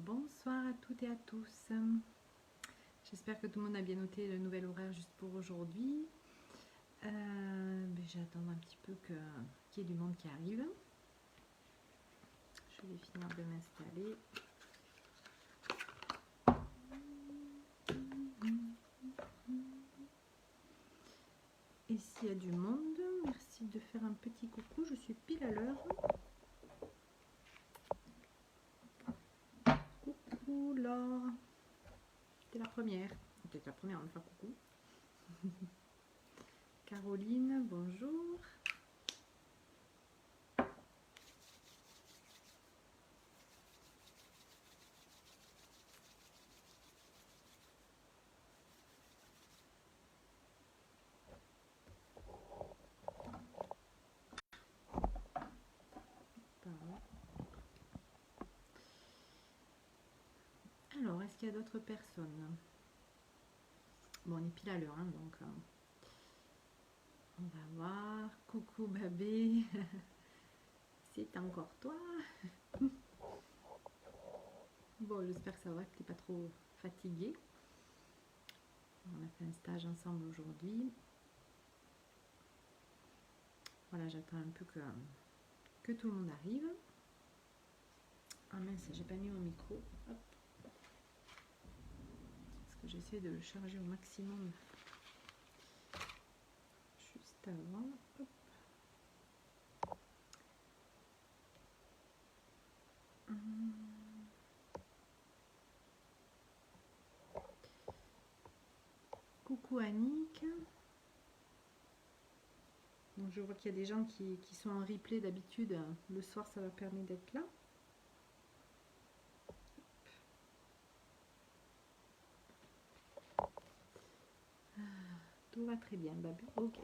Bonsoir à toutes et à tous. J'espère que tout le monde a bien noté le nouvel horaire juste pour aujourd'hui. J'attends un petit peu qu'il y ait du monde qui arrive. Je vais finir de m'installer. Et s'il y a du monde, merci de faire un petit coucou. Je suis pile à l'heure. Coucou Laure. T'es la première. Peut-être la première à me faire coucou. Caroline, bonjour. Alors, est-ce qu'il y a d'autres personnes? Bon, on est pile à l'heure, hein, donc on va voir. Coucou Babé. C'est encore toi. Bon, j'espère que ça va, que tu n'es pas trop fatigué. On a fait un stage ensemble aujourd'hui. Voilà, j'attends un peu que tout le monde arrive. Ah mince, j'ai pas mis mon micro. Hop. Parce que j'essaie de le charger au maximum juste avant. Hop. Coucou Annick. Donc je vois qu'il y a des gens qui sont en replay d'habitude. Le soir, ça leur permet d'être là. Tout va très bien, Babu. Ok.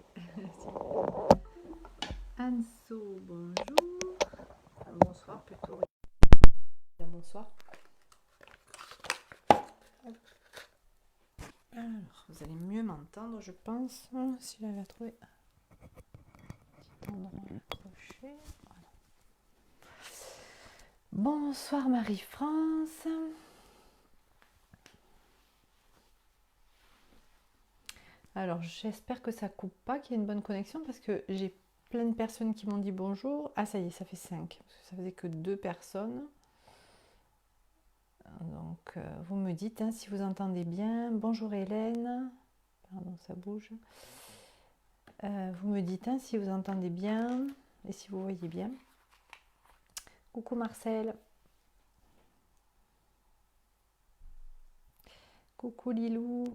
Anso, bonjour. Bonsoir plutôt. Bonsoir. Alors, vous allez mieux m'entendre, je pense, si j'avais trouvé un endroit accroché. Voilà. Bonsoir Marie-France. Alors, j'espère que ça coupe pas, qu'il y a une bonne connexion, parce que j'ai plein de personnes qui m'ont dit bonjour. Ah, ça y est, ça fait 5, parce que ça faisait que 2 personnes. Donc, vous me dites si vous entendez bien. Bonjour Hélène. Pardon, ça bouge. Vous me dites si vous entendez bien et si vous voyez bien. Coucou Marcel. Coucou Lilou.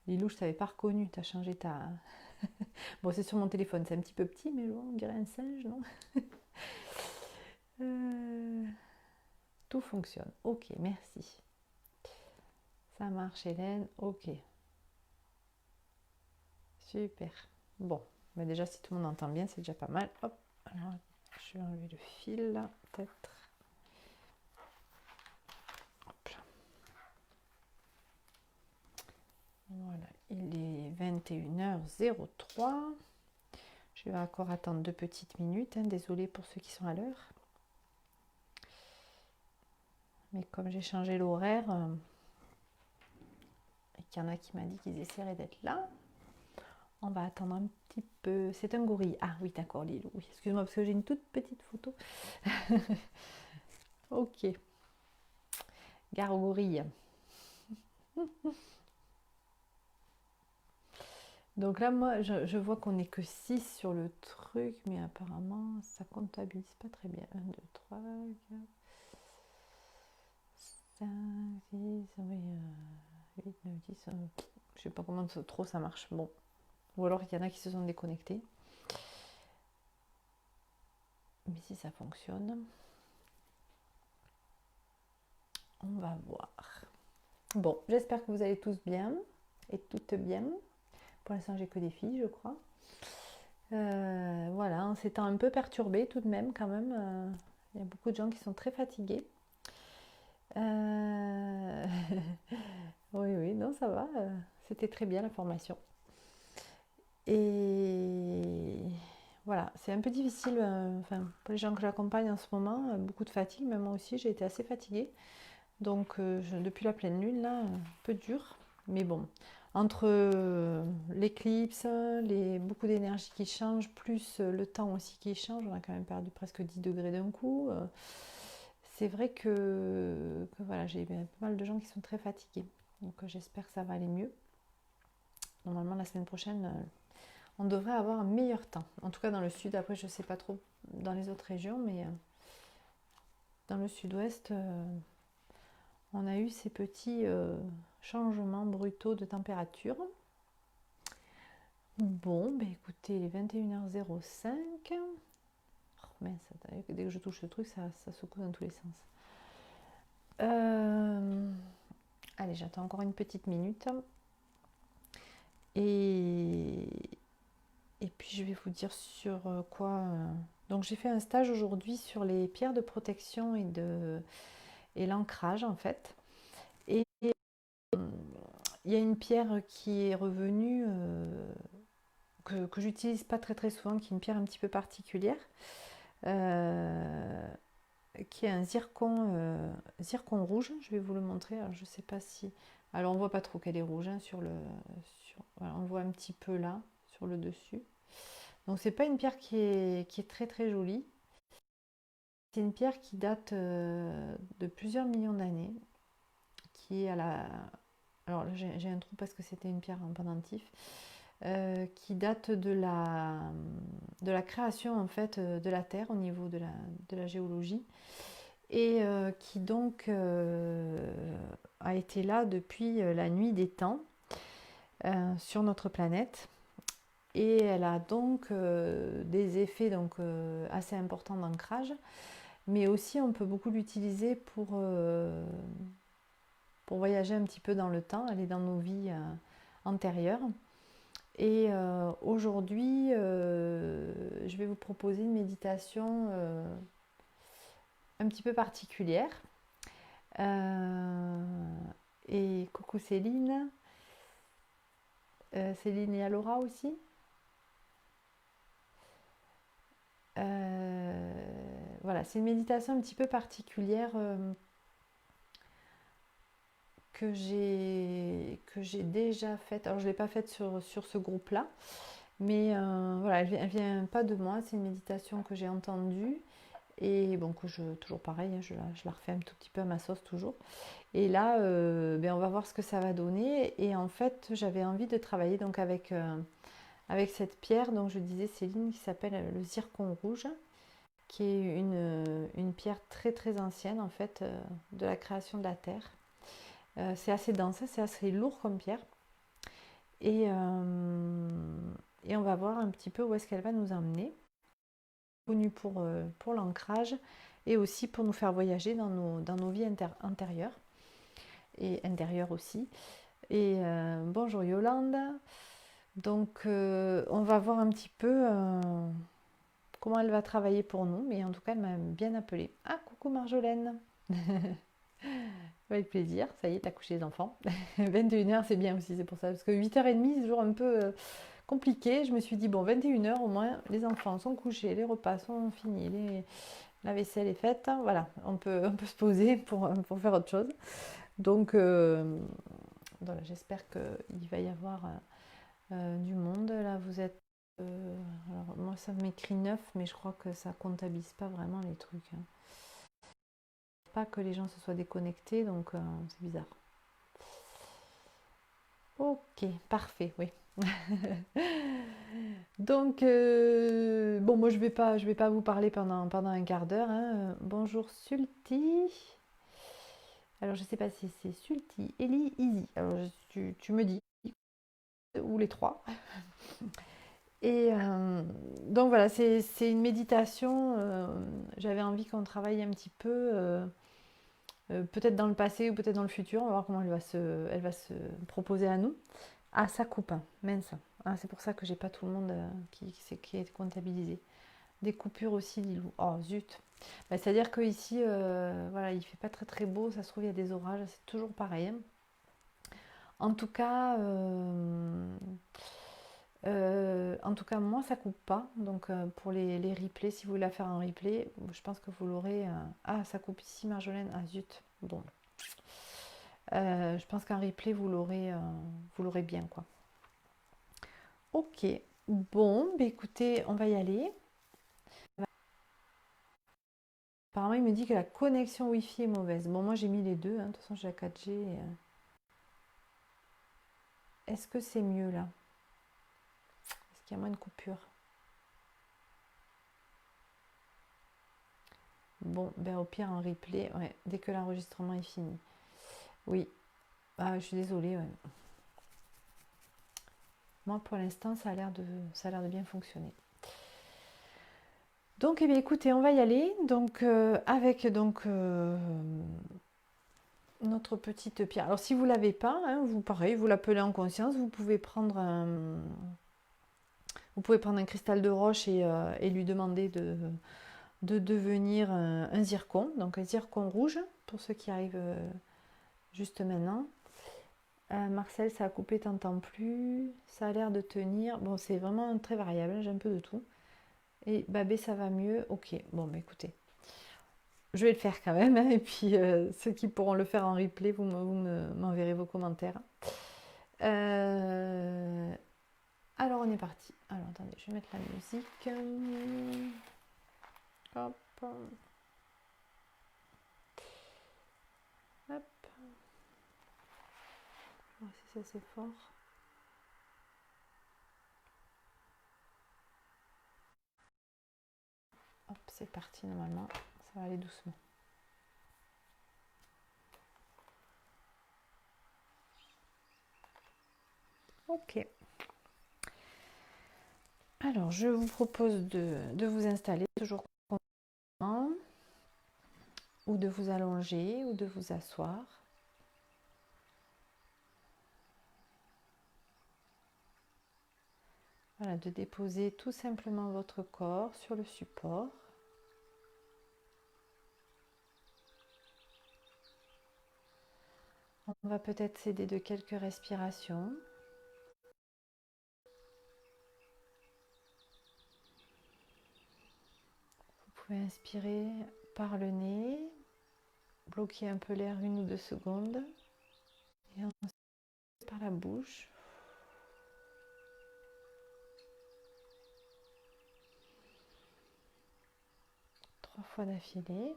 Lilou, je t'avais pas reconnu, tu as changé ta... Bon, c'est sur mon téléphone, c'est un petit peu petit, mais bon, on dirait un singe, non? Tout fonctionne. Ok, merci. Ça marche, Hélène. Ok. Super. Bon, mais déjà, si tout le monde entend bien, c'est déjà pas mal. Hop, alors, je vais enlever le fil, là, peut-être. Hop là. Voilà, il est 21h03. Je vais encore attendre 2 petites minutes. Désolée pour ceux qui sont à l'heure. Mais comme j'ai changé l'horaire, et qu'il y en a qui m'a dit qu'ils essaieraient d'être là, on va attendre un petit peu. C'est un gorille. Ah oui, d'accord, Lilou. Oui, excuse-moi, parce que j'ai une toute petite photo. Ok. Gare au gorille. Donc là, moi, je vois qu'on n'est que 6 sur le truc, mais apparemment, ça comptabilise pas très bien. 1, 2, 3, 4, 5, 6, oui, 8, 9, 10. Je sais pas comment trop ça marche. Bon. Ou alors, il y en a qui se sont déconnectés. Mais si ça fonctionne, on va voir. Bon, j'espère que vous allez tous bien et toutes bien. Pour l'instant, j'ai que des filles, je crois. Voilà, en ces temps un peu perturbés tout de même, quand même. Il y a beaucoup de gens qui sont très fatigués. Oui, oui, non, ça va. C'était très bien la formation. Et voilà, c'est un peu difficile, enfin, pour les gens que j'accompagne en ce moment, beaucoup de fatigue, même moi aussi j'ai été assez fatiguée. Donc depuis la pleine lune, là, un peu dur. Mais bon, entre l'éclipse, beaucoup d'énergie qui change, plus le temps aussi qui change, on a quand même perdu presque 10 degrés d'un coup. C'est vrai que voilà, j'ai pas mal de gens qui sont très fatigués. Donc j'espère que ça va aller mieux. Normalement, la semaine prochaine, on devrait avoir un meilleur temps. En tout cas dans le sud, après je ne sais pas trop dans les autres régions, mais dans le sud-ouest, on a eu ces petits changements brutaux de température. Bon, ben écoutez, il est 21h05. Oh, mince, dès que je touche ce truc, ça secoue dans tous les sens. Allez, j'attends encore une petite minute. Et puis je vais vous dire sur quoi. Donc j'ai fait un stage aujourd'hui sur les pierres de protection et l'ancrage en fait. Et il y a une pierre qui est revenue que j'utilise pas très souvent, qui est une pierre un petit peu particulière, euh, qui est un zircon rouge. Je vais vous le montrer. Alors je sais pas si. Alors on voit pas trop qu'elle est rouge hein, voilà, on le voit un petit peu là sur le dessus. Donc c'est pas une pierre qui est très jolie. C'est une pierre qui date de plusieurs millions d'années, qui est à la. Alors là j'ai un trou parce que c'était une pierre en pendentif. Qui date de la création en fait de la Terre au niveau de la géologie et qui donc a été là depuis la nuit des temps sur notre planète. Et elle a donc des effets donc, assez importants d'ancrage, mais aussi on peut beaucoup l'utiliser pour voyager un petit peu dans le temps, aller dans nos vies antérieures. Et aujourd'hui, je vais vous proposer une méditation un petit peu particulière. Et coucou Céline. Céline et Laura aussi. Voilà, c'est une méditation un petit peu particulière que j'ai déjà faite. Alors je ne l'ai pas faite sur ce groupe-là, mais voilà, elle vient pas de moi. C'est une méditation que j'ai entendue et bon, toujours pareil, hein, je la refais un tout petit peu à ma sauce toujours. Et là, on va voir ce que ça va donner. Et en fait, j'avais envie de travailler donc avec cette pierre, donc je disais Céline, qui s'appelle le zircon rouge, qui est une pierre très ancienne en fait de la création de la Terre. C'est assez dense, c'est assez lourd comme pierre. Et on va voir un petit peu où est-ce qu'elle va nous emmener. Connue pour l'ancrage et aussi pour nous faire voyager dans nos vies antérieures et intérieures aussi. Et bonjour Yolande. Donc on va voir un petit peu comment elle va travailler pour nous, mais en tout cas elle m'a bien appelée. Ah coucou Marjolaine. Avec plaisir, ça y est, t'as couché les enfants. 21h c'est bien aussi, c'est pour ça, parce que 8h30 c'est toujours un peu compliqué. Je me suis dit bon 21h au moins les enfants sont couchés, les repas sont finis, la vaisselle est faite, voilà, on peut se poser pour faire autre chose. Donc voilà, j'espère qu'il va y avoir du monde. Là vous êtes alors moi ça m'écrit 9 mais je crois que ça comptabilise pas vraiment les trucs hein. Pas que les gens se soient déconnectés donc c'est bizarre. Ok, parfait, oui. Donc bon moi je vais pas vous parler pendant un quart d'heure hein. Bonjour Sulti. Alors je sais pas si c'est Sulti, Ellie, Easy. Alors tu me dis ou les trois. Et donc voilà, c'est une méditation. J'avais envie qu'on travaille un petit peu, peut-être dans le passé ou peut-être dans le futur. On va voir comment elle va se proposer à nous. Ah, ça coupe, hein, mince. Ah, c'est pour ça que j'ai pas tout le monde qui est comptabilisé. Des coupures aussi, Lilou. Oh zut. Bah, c'est-à-dire qu'ici, voilà, il fait pas très beau. Ça se trouve, il y a des orages. C'est toujours pareil, hein. En tout cas, En tout cas, moi, ça coupe pas. Donc, pour les replays, si vous voulez la faire en replay, je pense que vous l'aurez. Ah, ça coupe ici, Marjolaine. Ah, zut. Bon. Je pense qu'en replay, vous l'aurez bien, quoi. Ok. Bon, bah, écoutez, on va y aller. Apparemment, il me dit que la connexion Wi-Fi est mauvaise. Bon, moi, j'ai mis les deux. Hein. De toute façon, j'ai la 4G. Est-ce que c'est mieux, là? Est-ce qu'il y a moins de coupures? Bon, ben au pire en replay, ouais, dès que l'enregistrement est fini. Oui, ah, je suis désolée. Ouais. Moi, pour l'instant, ça a l'air de bien fonctionner. Donc, eh bien, écoutez, on va y aller. Donc, avec notre petite pierre. Alors, si vous l'avez pas, hein, vous pareil, vous l'appelez en conscience. Vous pouvez prendre un cristal de roche et lui demander de devenir un zircon. Donc, un zircon rouge pour ceux qui arrivent juste maintenant. Marcel, ça a coupé, t'entends plus. Ça a l'air de tenir. Bon, c'est vraiment très variable, j'ai un peu de tout. Et Babé, ça va mieux. Ok, bon, bah écoutez. Je vais le faire quand même. Hein, et puis, ceux qui pourront le faire en replay, vous m'enverrez vos commentaires. Alors, on est parti. Alors, attendez, je vais mettre la musique. Hop. Hop. Oh, si ça c'est fort. Hop, c'est parti normalement. Ça va aller doucement. Ok. Alors, je vous propose de vous installer toujours confortablement, ou de vous allonger, ou de vous asseoir. Voilà, de déposer tout simplement votre corps sur le support. On va peut-être s'aider de quelques respirations. Vous pouvez inspirer par le nez, bloquer un peu l'air 1 ou 2 secondes, et ensuite par la bouche. 3 fois d'affilée.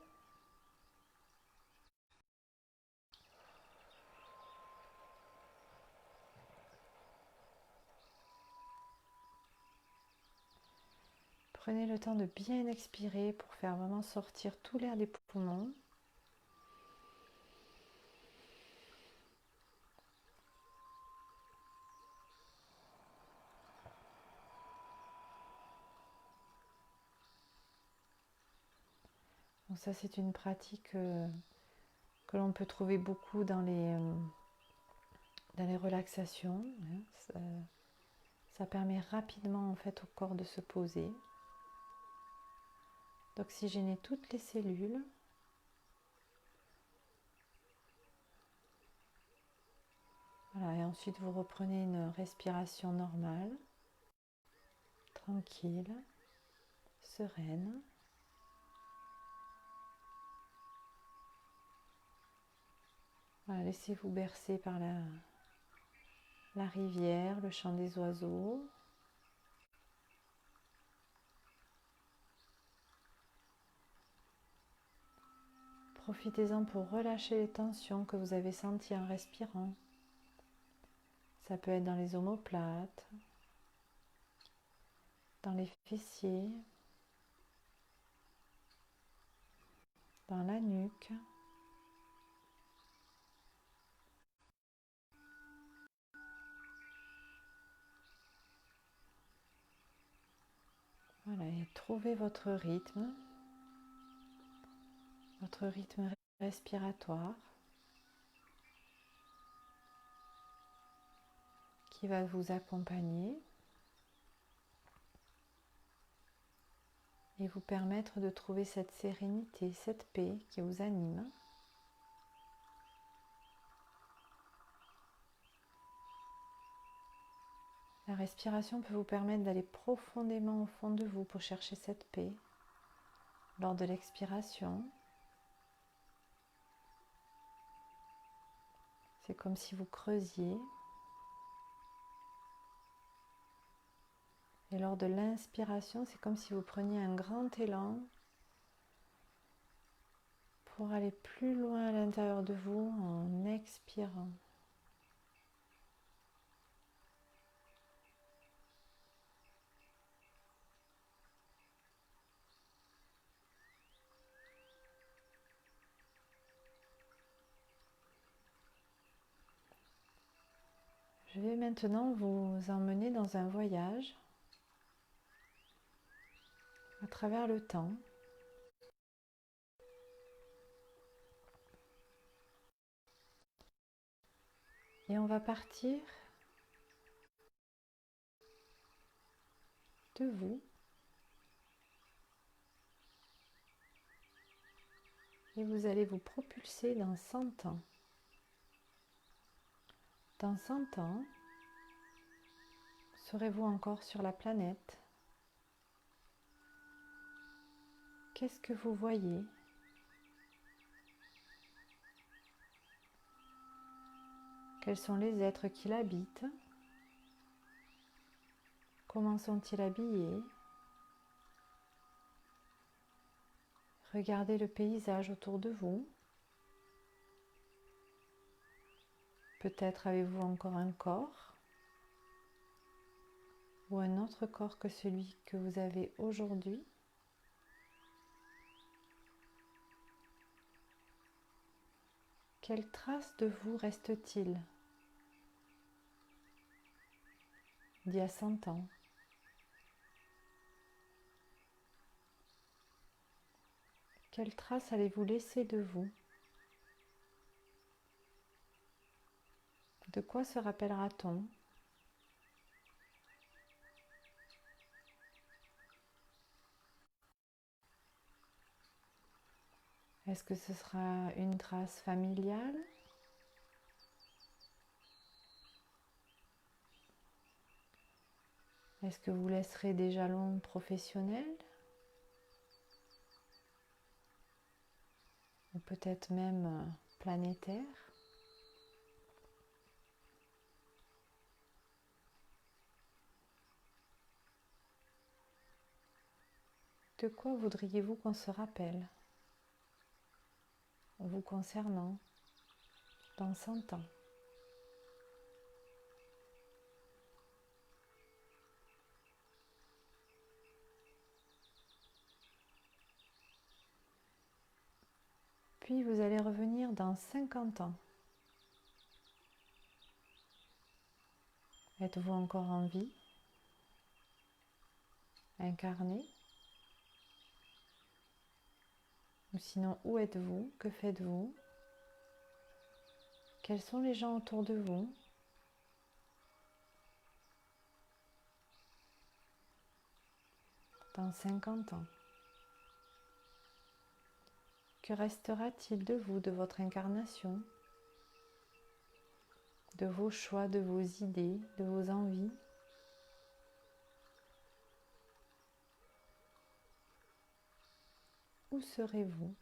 Prenez le temps de bien expirer pour faire vraiment sortir tout l'air des poumons. Donc ça, c'est une pratique que l'on peut trouver beaucoup dans les relaxations. Hein. Ça permet rapidement en fait au corps de se poser, d'oxygéner toutes les cellules. Voilà, et ensuite vous reprenez une respiration normale, tranquille, sereine. Voilà, laissez-vous bercer par la rivière, le chant des oiseaux. Profitez-en pour relâcher les tensions que vous avez senties en respirant. Ça peut être dans les omoplates, dans les fessiers, dans la nuque. Voilà, et trouvez votre rythme respiratoire qui va vous accompagner et vous permettre de trouver cette sérénité, cette paix qui vous anime. La respiration peut vous permettre d'aller profondément au fond de vous pour chercher cette paix. Lors de l'expiration, c'est comme si vous creusiez. Et lors de l'inspiration, c'est comme si vous preniez un grand élan pour aller plus loin à l'intérieur de vous en expirant. Je vais maintenant vous emmener dans un voyage à travers le temps. Et on va partir de vous et vous allez vous propulser dans 100 ans. Dans 100 ans, serez-vous encore sur la planète? Qu'est-ce que vous voyez? Quels sont les êtres qui l'habitent? Comment sont-ils habillés? Regardez le paysage autour de vous. Peut-être avez-vous encore un corps ou un autre corps que celui que vous avez aujourd'hui. Quelle trace de vous reste-t-il d'il y a 100 ans? Quelle trace allez-vous laisser de vous? De quoi se rappellera-t-on? Est-ce que ce sera une trace familiale? Est-ce que vous laisserez des jalons professionnels? Ou peut-être même planétaires? De quoi voudriez-vous qu'on se rappelle vous concernant dans 100 ans? Puis vous allez revenir dans 50 ans. Êtes-vous encore en vie? Incarné? Ou sinon, où êtes-vous? Que faites-vous? Quels sont les gens autour de vous? Dans 50 ans. Que restera-t-il de vous, de votre incarnation, de vos choix, de vos idées, de vos envies? Où serez-vous?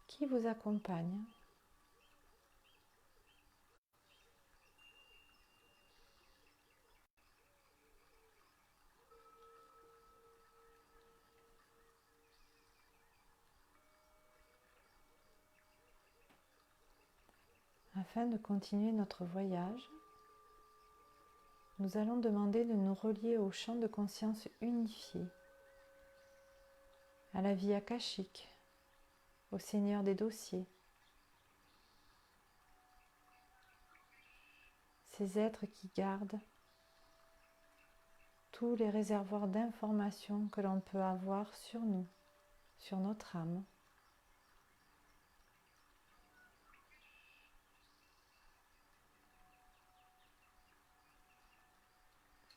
Qui vous accompagne? Afin de continuer notre voyage, nous allons demander de nous relier au champ de conscience unifié, à la vie akashique, au Seigneur des dossiers. Ces êtres qui gardent tous les réservoirs d'informations que l'on peut avoir sur nous, sur notre âme.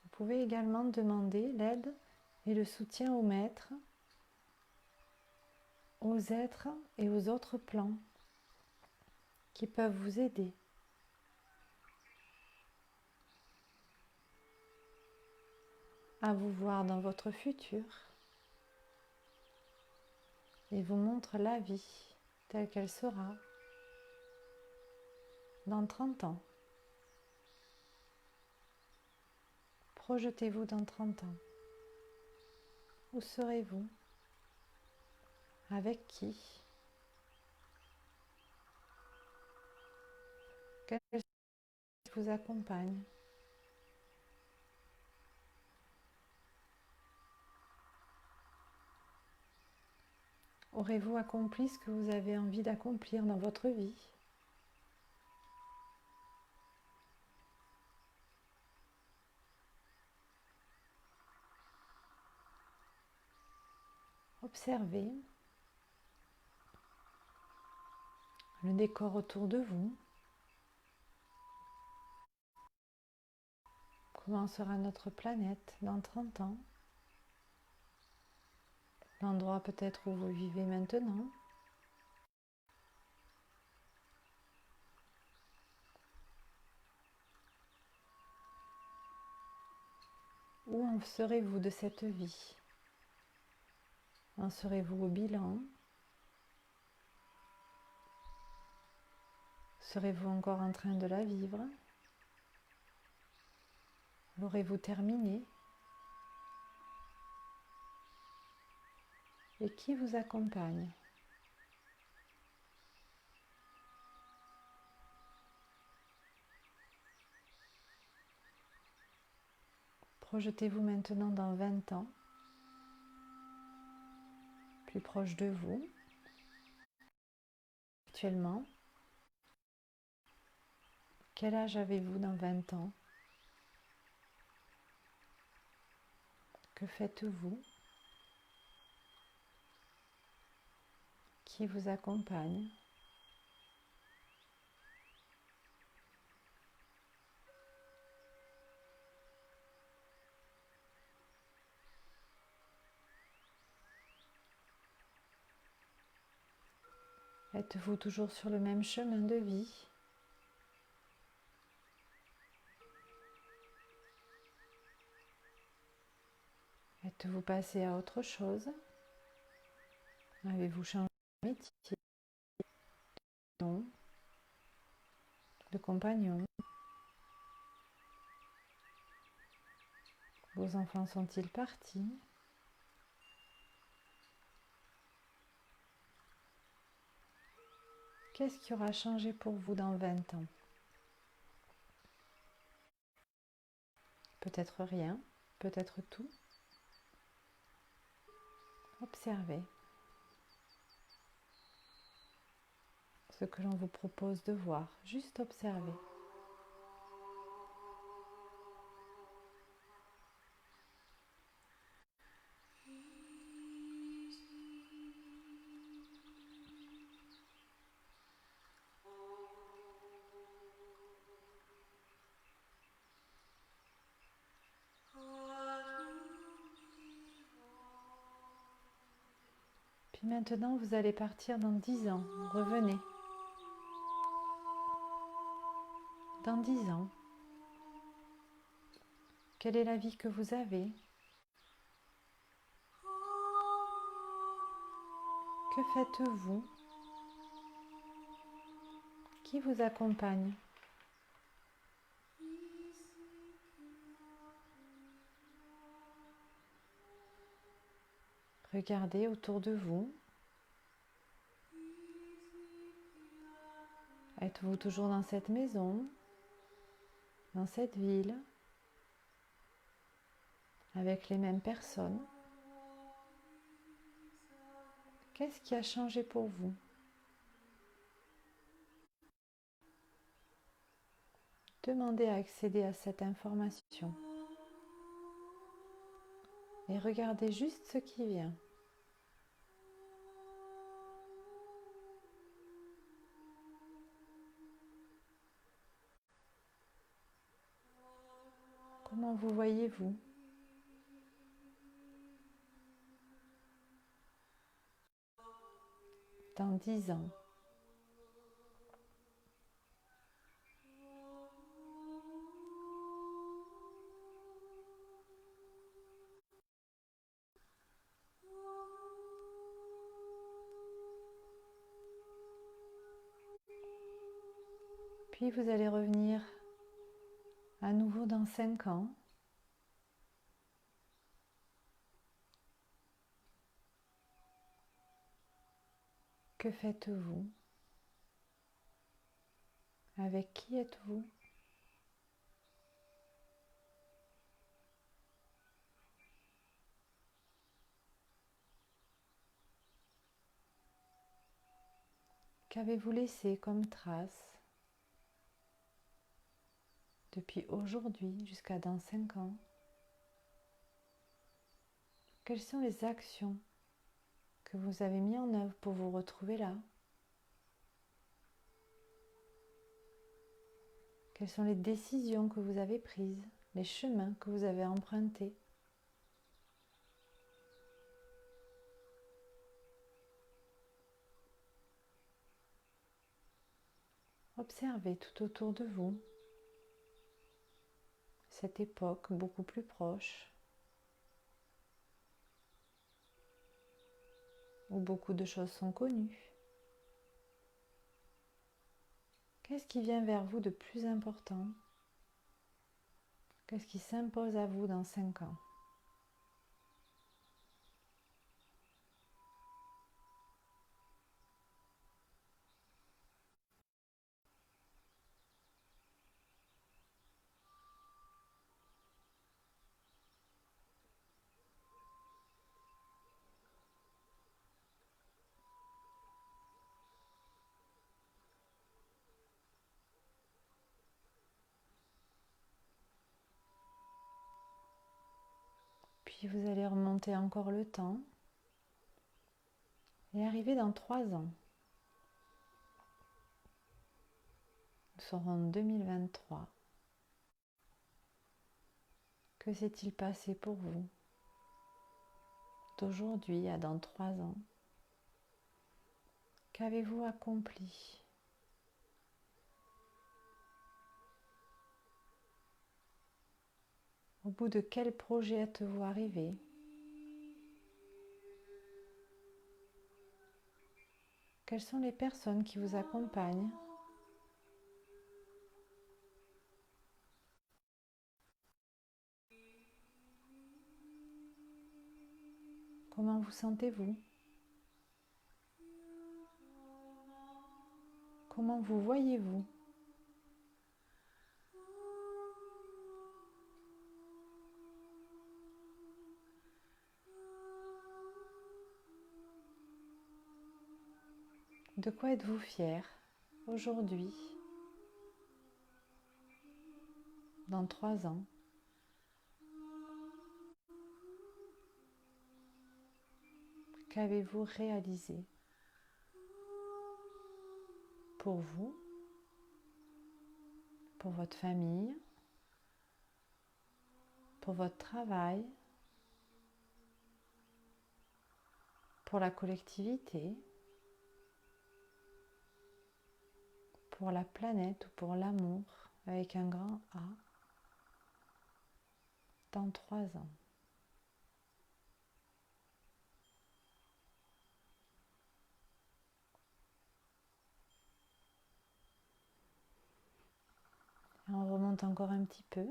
Vous pouvez également demander l'aide et le soutien aux maîtres, aux êtres et aux autres plans qui peuvent vous aider. à vous voir dans votre futur et vous montre la vie telle qu'elle sera dans 30 ans. Projetez-vous dans 30 ans. Où serez-vous? Avec qui? Quel vous accompagne? Aurez-vous accompli ce que vous avez envie d'accomplir dans votre vie? Observez le décor autour de vous. Comment sera notre planète dans 30 ans? L'endroit peut-être où vous vivez maintenant. Où en serez-vous de cette vie? En serez-vous au bilan? Serez-vous encore en train de la vivre? L'aurez-vous terminée? Et qui vous accompagne? Projetez-vous maintenant dans 20 ans, plus proche de vous, actuellement. Quel âge avez-vous dans 20 ans? Que faites-vous? Qui vous accompagne? Êtes-vous toujours sur le même chemin de vie? Êtes-vous passé à autre chose? Avez-vous changé de métier, de compagnon? Vos enfants sont-ils partis? Qu'est-ce qui aura changé pour vous dans 20 ans? Peut-être rien, peut-être tout. Observez ce que l'on vous propose de voir. Juste observez. Puis maintenant, vous allez partir dans 10 ans. Revenez. Dans 10 ans, quelle est la vie que vous avez? Que faites-vous? Qui vous accompagne? Regardez autour de vous. Êtes-vous toujours dans cette maison, dans cette ville, avec les mêmes personnes? Qu'est-ce qui a changé pour vous? Demandez à accéder à cette information et regardez juste ce qui vient. Comment vous voyez-vous? Dans 10 ans. Puis vous allez revenir à nouveau dans 5 ans. Que faites-vous? Avec qui êtes-vous? Qu'avez-vous laissé comme trace depuis aujourd'hui jusqu'à dans 5 ans? Quelles sont les actions que vous avez mises en œuvre pour vous retrouver là? Quelles sont les décisions que vous avez prises, les chemins que vous avez empruntés? Observez tout autour de vous cette époque beaucoup plus proche où beaucoup de choses sont connues. Qu'est-ce qui vient vers vous de plus important? Qu'est-ce qui s'impose à vous dans 5 ans? Puis vous allez remonter encore le temps et arriver dans 3 ans. Nous serons en 2023. Que s'est-il passé pour vous d'aujourd'hui à dans 3 ans? Qu'avez-vous accompli? Au bout de quel projet êtes-vous arrivé? Quelles sont les personnes qui vous accompagnent? Comment vous sentez-vous? Comment vous voyez-vous? De quoi êtes-vous fier aujourd'hui, dans 3 ans? Qu'avez-vous réalisé pour vous, pour votre famille, pour votre travail, pour la collectivité, pour la planète ou pour l'amour avec un grand A dans 3 ans? Et on remonte encore un petit peu.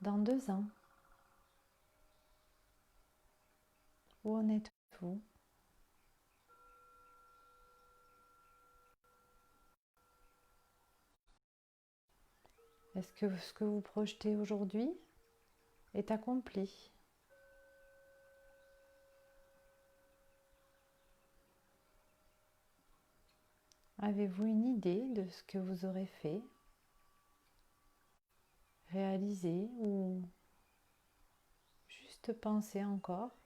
Dans 2 ans, où en êtes-vous? Est-ce que ce que vous projetez aujourd'hui est accompli? Avez-vous une idée de ce que vous aurez fait, réalisé ou juste pensé encore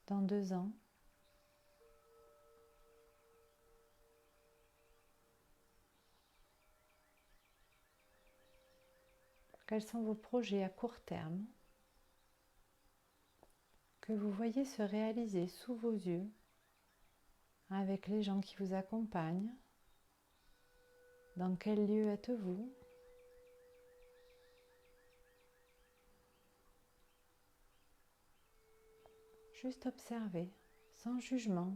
dans 2 ans? Quels sont vos projets à court terme que vous voyez se réaliser sous vos yeux avec les gens qui vous accompagnent? Dans quel lieu êtes-vous? Juste observer, sans jugement,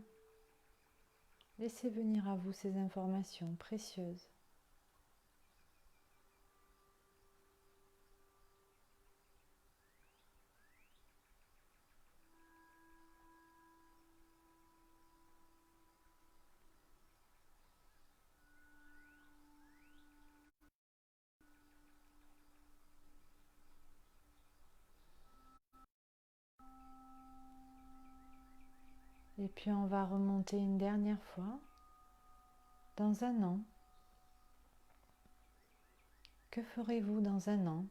Laissez venir à vous ces informations précieuses. Et puis on va remonter une dernière fois. Dans un an, que ferez-vous dans un an?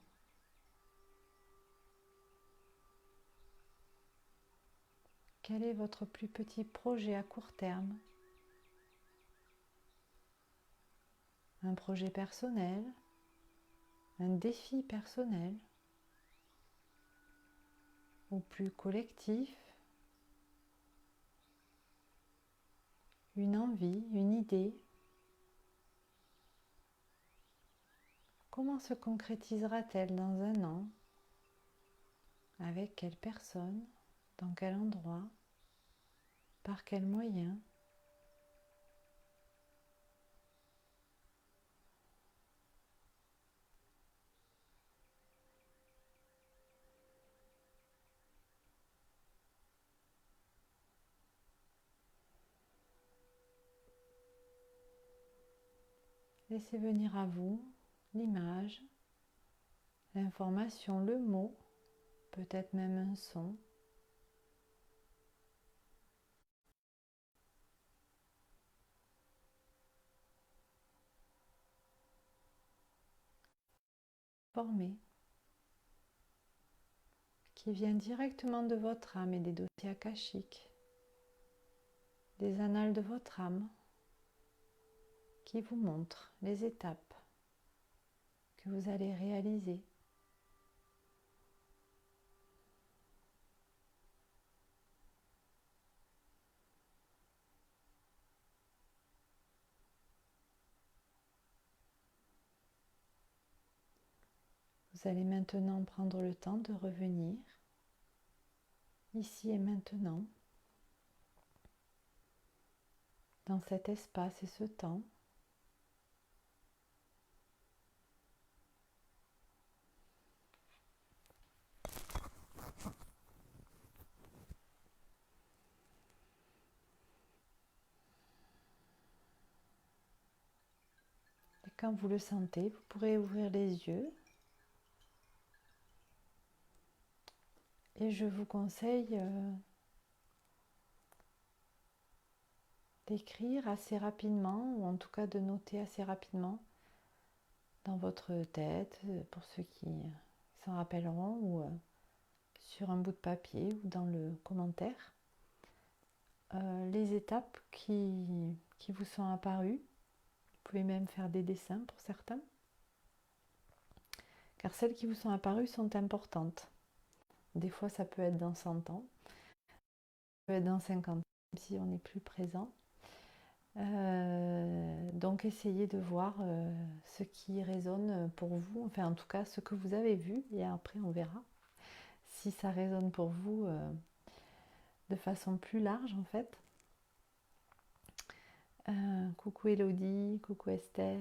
Quel est votre plus petit projet à court terme? Un projet personnel? Un défi personnel? Ou plus collectif? Une envie, une idée? Comment se concrétisera-t-elle dans un an? Avec quelle personne? Dans quel endroit? Par quels moyens? Laissez venir à vous l'image, l'information, le mot, peut-être même un son. Formé, qui vient directement de votre âme et des dossiers akashiques, des annales de votre âme, qui vous montrent les étapes que vous allez réaliser. Vous allez maintenant prendre le temps de revenir, ici et maintenant, dans cet espace et ce temps. Et quand vous le sentez, vous pourrez ouvrir les yeux. Et je vous conseille d'écrire assez rapidement, ou en tout cas de noter assez rapidement dans votre tête, pour ceux qui s'en rappelleront, ou sur un bout de papier ou dans le commentaire, les étapes qui vous sont apparues. Vous pouvez même faire des dessins pour certains, car celles qui vous sont apparues sont importantes. Des fois ça peut être dans 100 ans, ça peut être dans 50 ans, même si on n'est plus présent. Donc essayez de voir ce qui résonne pour vous, enfin en tout cas ce que vous avez vu, et après on verra si ça résonne pour vous de façon plus large en fait. Coucou Elodie, coucou Esther.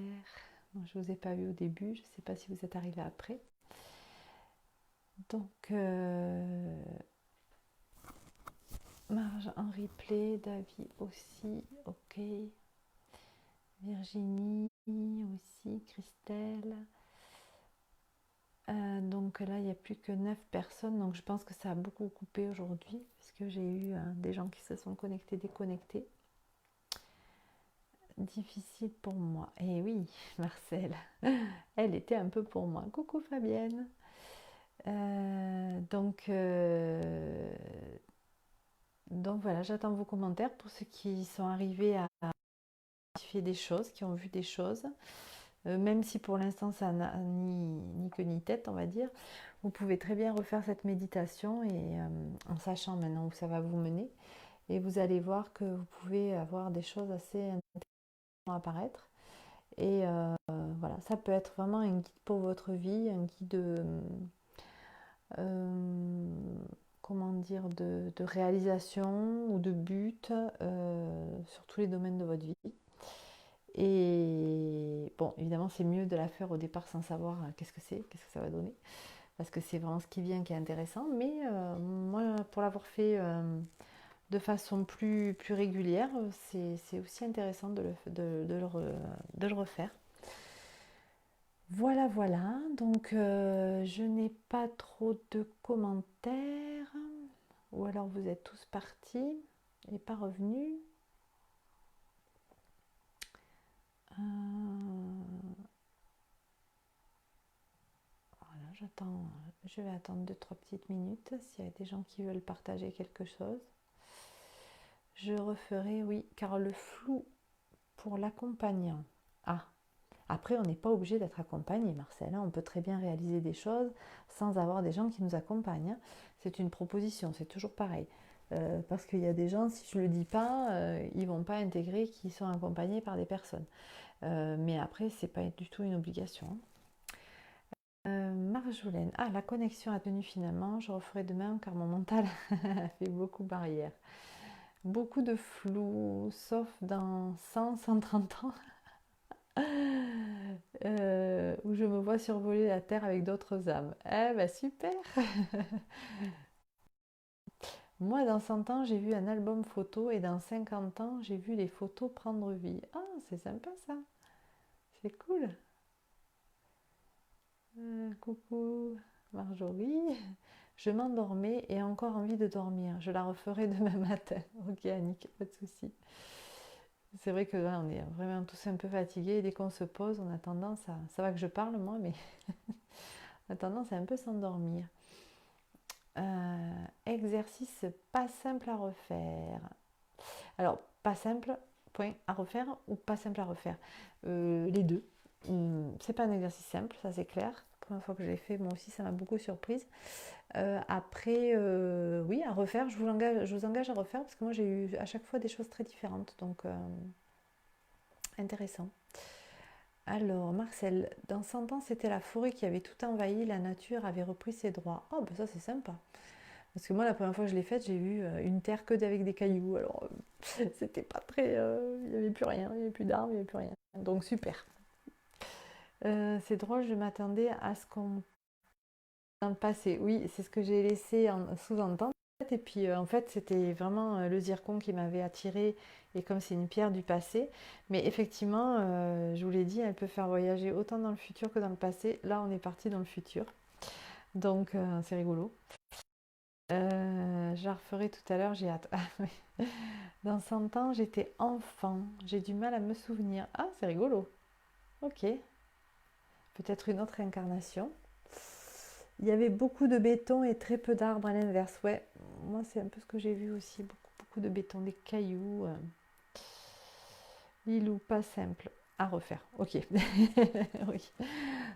Bon, je ne vous ai pas vu au début, je ne sais pas si vous êtes arrivé après. Donc Marge en replay, David aussi, ok. Virginie aussi, Christelle. Donc là, il n'y a plus que 9 personnes, donc je pense que ça a beaucoup coupé aujourd'hui, parce que j'ai eu des gens qui se sont connectés, déconnectés. Difficile pour moi. Et oui, Marcel, elle était un peu pour moi. Coucou Fabienne. Donc voilà, j'attends vos commentaires pour ceux qui sont arrivés à faire des choses, qui ont vu des choses. Même si pour l'instant ça n'a ni queue ni tête, on va dire, vous pouvez très bien refaire cette méditation et en sachant maintenant où ça va vous mener. Et vous allez voir que vous pouvez avoir des choses assez intéressantes à apparaître. Et voilà, ça peut être vraiment un guide pour votre vie, un guide comment dire, de réalisation ou de but sur tous les domaines de votre vie. Et bon, évidemment, c'est mieux de la faire au départ sans savoir qu'est-ce que c'est, qu'est-ce que ça va donner, parce que c'est vraiment ce qui vient qui est intéressant. Mais moi, pour l'avoir fait de façon plus régulière, c'est aussi intéressant de le refaire. Voilà, voilà. Donc, je n'ai pas trop de commentaires. Ou alors vous êtes tous partis et pas revenus. Voilà, je vais attendre 2-3 petites minutes s'il y a des gens qui veulent partager quelque chose. Je referai, oui, car le flou pour l'accompagnant. Ah, après, on n'est pas obligé d'être accompagné, Marcel. On peut très bien réaliser des choses sans avoir des gens qui nous accompagnent. C'est une proposition, c'est toujours pareil. Parce qu'il y a des gens, si je ne le dis pas, ils ne vont pas intégrer qu'ils sont accompagnés par des personnes. Mais après, ce n'est pas du tout une obligation. Marjolaine, ah, la connexion a tenu finalement. Je referai demain car mon mental a fait beaucoup de barrières. Beaucoup de flou, sauf dans 100-130 ans. Où je me vois survoler la Terre avec d'autres âmes. Eh ben super. Moi, dans 100 ans, j'ai vu un album photo et dans 50 ans, j'ai vu les photos prendre vie. Ah, c'est sympa ça. C'est cool. Coucou Marjorie. Je m'endormais et encore envie de dormir. Je la referai demain matin. Ok Annick, pas de souci. C'est vrai que là, on est vraiment tous un peu fatigués. Dès qu'on se pose, on a tendance à... Ça va que je parle moi, mais on a tendance à un peu s'endormir. Exercice pas simple à refaire. Alors, pas simple, point, à refaire ou pas simple à refaire. Les deux. C'est pas un exercice simple, ça c'est clair. La première fois que je l'ai fait, moi aussi, ça m'a beaucoup surprise. Après, oui, à refaire, je vous engage à refaire parce que moi j'ai eu à chaque fois des choses très différentes. Donc, intéressant. Alors, Marcel, dans 100 ans, c'était la forêt qui avait tout envahi, la nature avait repris ses droits. Oh, ben ça c'est sympa. Parce que moi, la première fois que je l'ai faite, j'ai vu une terre que avec des cailloux. Alors, c'était pas très. Il n'y avait plus rien, il n'y avait plus d'arbres, il n'y avait plus rien. Donc, super. C'est drôle, je m'attendais à ce qu'on. Dans le passé, oui, c'est ce que j'ai laissé sous-entendre. Et puis, en fait, c'était vraiment le zircon qui m'avait attirée. Et comme c'est une pierre du passé. Mais effectivement, je vous l'ai dit, elle peut faire voyager autant dans le futur que dans le passé. Là, on est parti dans le futur. Donc, c'est rigolo. Je la referai tout à l'heure, j'ai hâte. Dans 100 ans, j'étais enfant. J'ai du mal à me souvenir. Ah, c'est rigolo. Ok. Peut-être une autre incarnation. Il y avait beaucoup de béton et très peu d'arbres à l'inverse. Ouais, moi c'est un peu ce que j'ai vu aussi. Beaucoup de béton, des cailloux. Lilou, pas simple à refaire. Ok. Oui.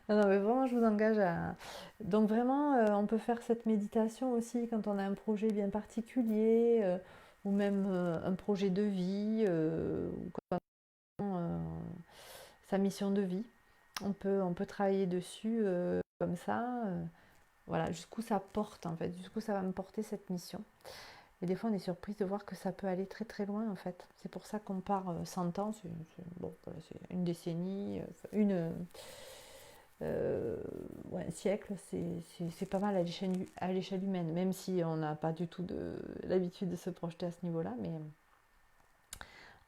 Non, mais vraiment, je vous engage à. Donc, vraiment, on peut faire cette méditation aussi quand on a un projet bien particulier ou même un projet de vie ou quand on a sa mission de vie. On peut travailler dessus comme ça. Voilà, jusqu'où ça porte en fait, jusqu'où ça va me porter cette mission. Et des fois, on est surprise de voir que ça peut aller très très loin en fait. C'est pour ça qu'on part 100 ans, bon, voilà, c'est une décennie, ouais, un siècle, c'est pas mal à l'échelle humaine, même si on n'a pas du tout l'habitude de se projeter à ce niveau-là, mais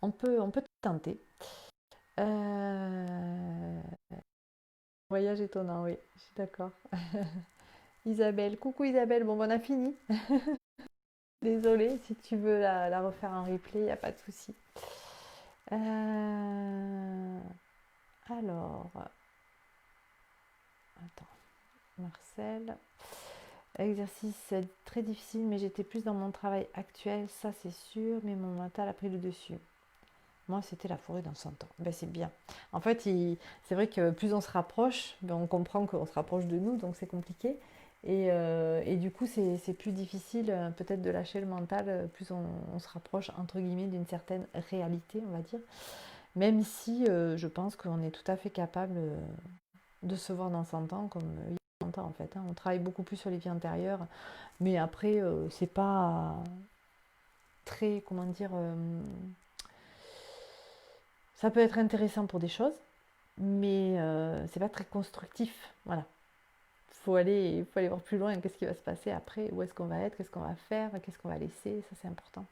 on peut tenter. Voyage étonnant, oui, je suis d'accord. Isabelle, coucou Isabelle, bon, on a fini. Désolée, si tu veux la refaire en replay, il n'y a pas de souci. Alors, attends, Marcel. Exercice très difficile, mais j'étais plus dans mon travail actuel, ça c'est sûr, mais mon mental a pris le dessus. Moi, c'était la forêt dans 100 ans. Ben, c'est bien. En fait, c'est vrai que plus on se rapproche, ben, on comprend qu'on se rapproche de nous, donc c'est compliqué. Et du coup, c'est plus difficile peut-être de lâcher le mental, plus on se rapproche, entre guillemets, d'une certaine réalité, on va dire. Même si je pense qu'on est tout à fait capable de se voir dans 100 ans comme différente en fait. On travaille beaucoup plus sur les vies antérieures, mais après, c'est pas très, comment dire, ça peut être intéressant pour des choses, mais c'est pas très constructif. Voilà. Faut aller voir plus loin, qu'est-ce qui va se passer après, où est-ce qu'on va être, qu'est-ce qu'on va faire, qu'est-ce qu'on va laisser, ça c'est important.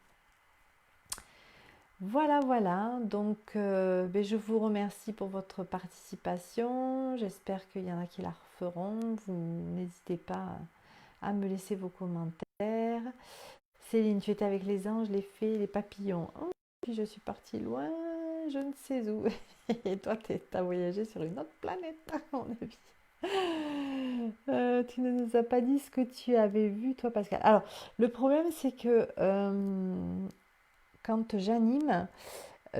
Voilà, voilà, donc je vous remercie pour votre participation, j'espère qu'il y en a qui la referont, vous n'hésitez pas à me laisser vos commentaires. Céline, tu étais avec les anges, les fées, les papillons. Oh, puis je suis partie loin, je ne sais où. Et toi, tu as voyagé sur une autre planète, à mon avis. Tu ne nous as pas dit ce que tu avais vu, toi, Pascal. Alors, le problème, c'est que quand j'anime,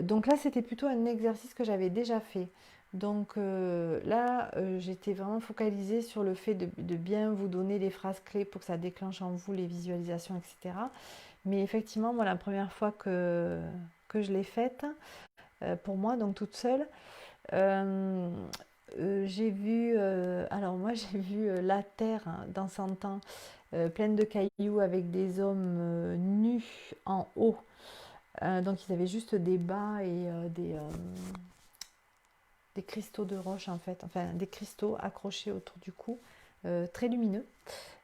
donc là, c'était plutôt un exercice que j'avais déjà fait. Donc là, j'étais vraiment focalisée sur le fait de bien vous donner les phrases clés pour que ça déclenche en vous les visualisations, etc. Mais effectivement, moi, la première fois que je l'ai faite, pour moi, donc toute seule, j'ai vu, alors moi, j'ai vu la terre dans 100 ans, pleine de cailloux avec des hommes nus en haut. Donc ils avaient juste des bas et des cristaux de roche en fait, enfin des cristaux accrochés autour du cou, très lumineux,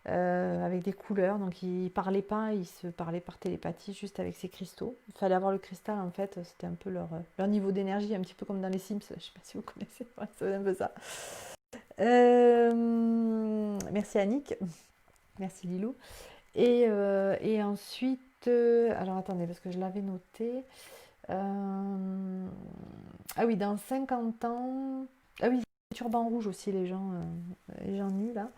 avec des couleurs. Donc ils ne parlaient pas, ils se parlaient par télépathie juste avec ces cristaux. Il fallait avoir le cristal en fait, c'était un peu leur niveau d'énergie, un petit peu comme dans les Sims, je ne sais pas si vous connaissez, ouais, c'est un peu ça. Merci Annick, merci Lilou. Et ensuite, alors attendez, parce que je l'avais noté. Ah oui, dans 50 ans. Ah oui, turban rouge aussi, les gens nus là.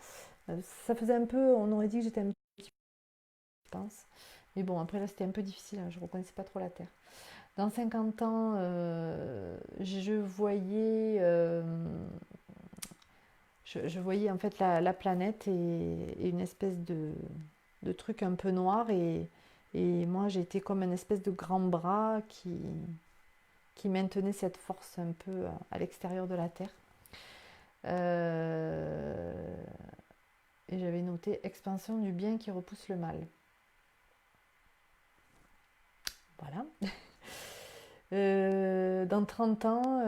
Ça faisait un peu, on aurait dit que j'étais un petit peu, je pense. Mais bon, après là, c'était un peu difficile, hein, je ne reconnaissais pas trop la Terre. Dans 50 ans, je voyais, je voyais en fait la planète et une espèce de truc un peu noir. Et moi, j'étais comme une espèce de grand bras qui maintenait cette force un peu à l'extérieur de la Terre. Et j'avais noté expansion du bien qui repousse le mal. Voilà. Dans 30 ans,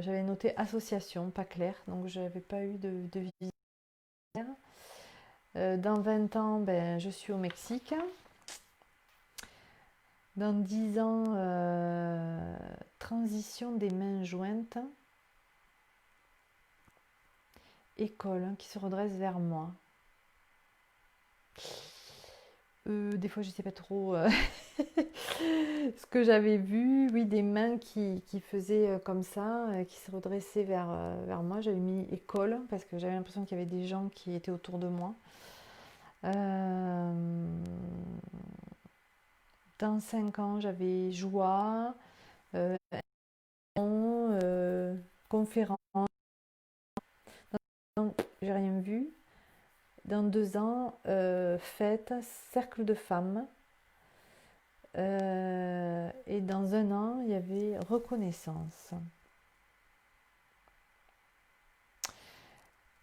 j'avais noté association, pas clair, donc je n'avais pas eu de visière. Dans 20 ans, ben, je suis au Mexique. Dans 10 ans, transition des mains jointes. École qui se redresse vers moi. Des fois, je ne sais pas trop ce que j'avais vu. Oui, des mains qui faisaient comme ça, qui se redressaient vers moi. J'avais mis école parce que j'avais l'impression qu'il y avait des gens qui étaient autour de moi. Dans 5 ans, j'avais joie, conférence. J'ai rien vu. Dans 2 ans, fête, cercle de femmes. Et dans 1 an, il y avait reconnaissance.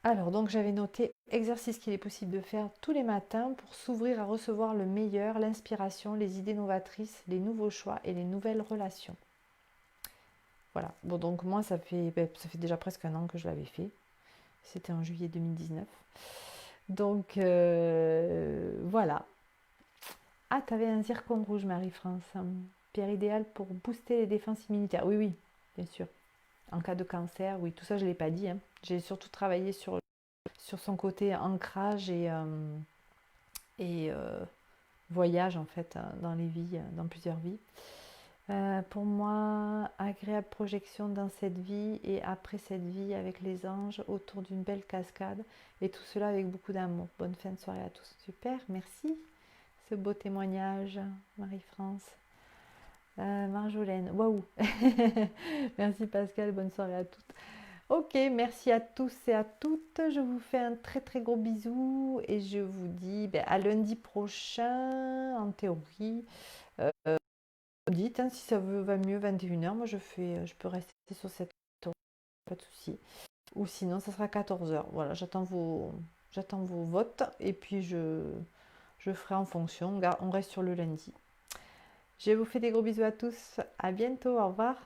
Alors, donc j'avais noté exercice qu'il est possible de faire tous les matins pour s'ouvrir à recevoir le meilleur, l'inspiration, les idées novatrices, les nouveaux choix et les nouvelles relations. Voilà. Bon, donc moi, ça fait déjà presque 1 an que je l'avais fait. C'était en juillet 2019. Donc, voilà. Ah, t'avais un zircon rouge, Marie-France. Pierre idéal pour booster les défenses immunitaires. Oui, oui, bien sûr. En cas de cancer, oui, tout ça, je ne l'ai pas dit. J'ai surtout travaillé sur son côté ancrage et voyage, en fait, dans les vies, dans plusieurs vies. Pour moi, agréable projection dans cette vie et après cette vie avec les anges autour d'une belle cascade et tout cela avec beaucoup d'amour. Bonne fin de soirée à tous. Super, merci. Ce beau témoignage, Marie-France. Marjolaine, waouh. Merci Pascal, bonne soirée à toutes. Ok, merci à tous et à toutes. Je vous fais un très très gros bisou et je vous dis à lundi prochain en théorie. Dites si ça va mieux 21h. Moi je peux rester sur cette heure, pas de souci. Ou sinon ça sera 14h. Voilà, j'attends vos votes et puis je ferai en fonction. On reste sur le lundi. Je vous fais des gros bisous à tous. À bientôt. Au revoir.